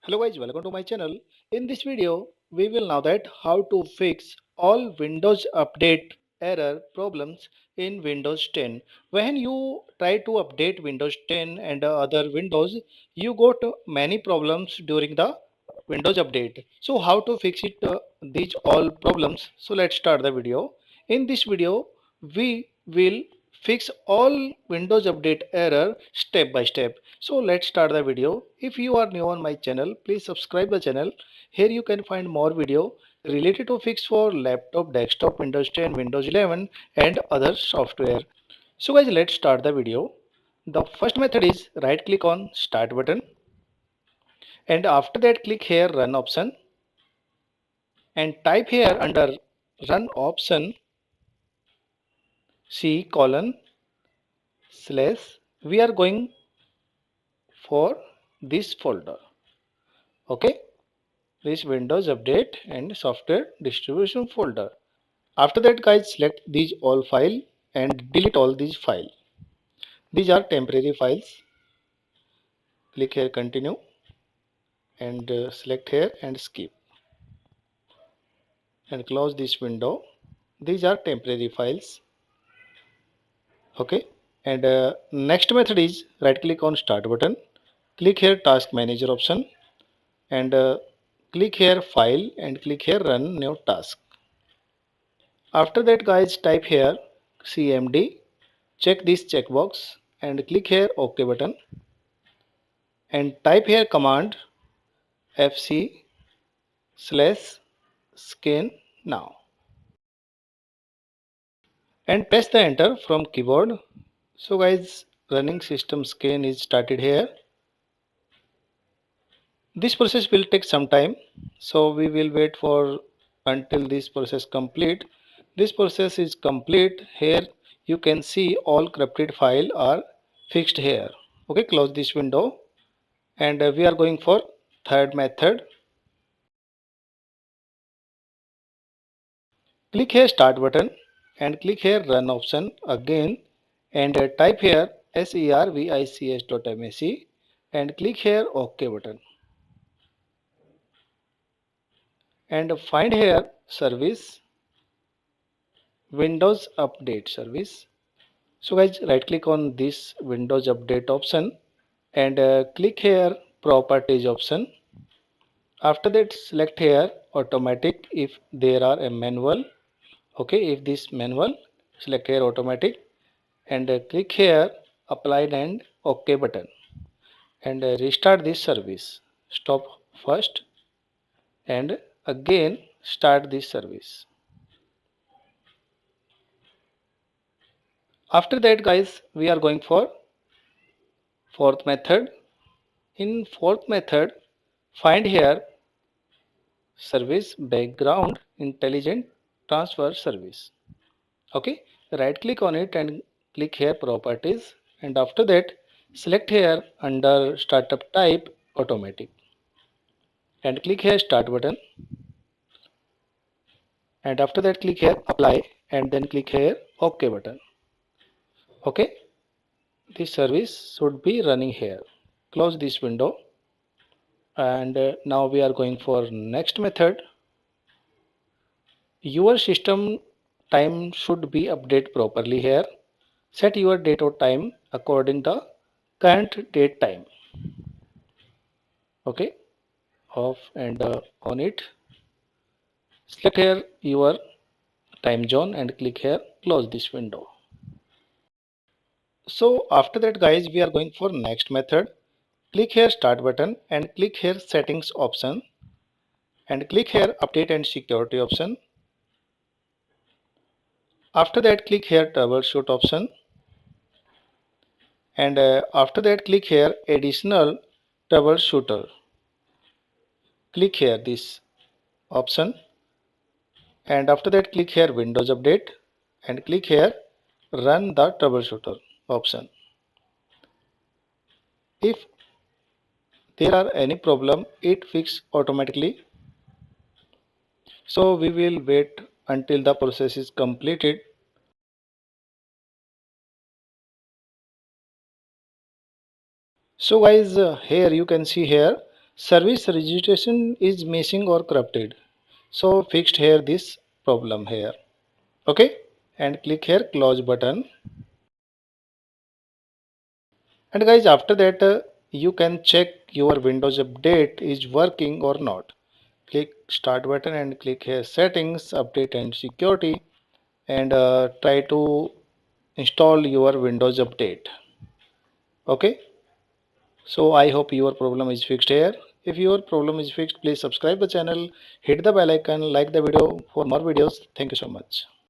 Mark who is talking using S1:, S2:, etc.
S1: Hello guys, welcome to my channel. In this video, we will know that how to fix all Windows Update error problems in Windows 10. When you try to update Windows 10 and other Windows, you got many problems during the Windows update. So how to fix it these all problems? So let's start the video. In this video, we will fix all Windows Update error step by step. So let's start the video. If you are new on my channel, please subscribe the channel. Here you can find more video related to fix for laptop, desktop, Windows 10, Windows 11 and other software. So guys, let's start the video. The first method is right click on start button and after that click here run option and type here under run option C colon slash we are going for this folder. Okay, this Windows Update and Software Distribution folder. After that guys, select these all file and delete all these file. These are temporary files. Click here continue and select here and skip and close this window. These are temporary files. Okay, and next method is right click on start button. Click here task manager option and click here file and click here run new task. After that guys, type here cmd, check this checkbox and click here ok button and type here command fc slash scan now and press the enter from keyboard. So guys, running system scan is started here. This process will take some time, so we will wait for until this process complete. This process is complete. Here you can see all corrupted file are fixed here. Okay, close this window and we are going for third method. Click here start button and click here run option again and type here servics.mac and click here ok button and find here service Windows Update service. So guys, right click on this Windows Update option and click here properties option. After that select here automatic if there are a manual. Okay, if this manual, select here automatic and click here applied and ok button and restart this service. Stop first and again start this service. After that guys, we are going for fourth method. In fourth method, find here service background intelligent transfer service. Okay, right click on it and click here properties and after that select here under startup type automatic and click here start button and after that click here apply and then click here ok button. Okay, this service should be running here. Close this window and now we are going for next method. Your system time should be updated properly here. Set your date or time according to current date time. Okay, off and on it. Select here your time zone and click here close this window. So after that guys, we are going for next method. Click here start button and click here settings option and click here update and security option. After that click here troubleshoot option and after that click here additional troubleshooter. Click here this option and after that click here Windows Update and click here run the troubleshooter option. If there are any problem, it fix automatically. So we will wait until the process is completed. So guys, here you can see here service registration is missing or corrupted. So fixed here this problem here. Okay, and click here close button. And guys, after that you can check your Windows update is working or not. Click start button and click here settings, update and security, and try to install your Windows update. Okay, so I hope your problem is fixed here. If your problem is fixed, please subscribe the channel, hit the bell icon, like the video for more videos. Thank you so much.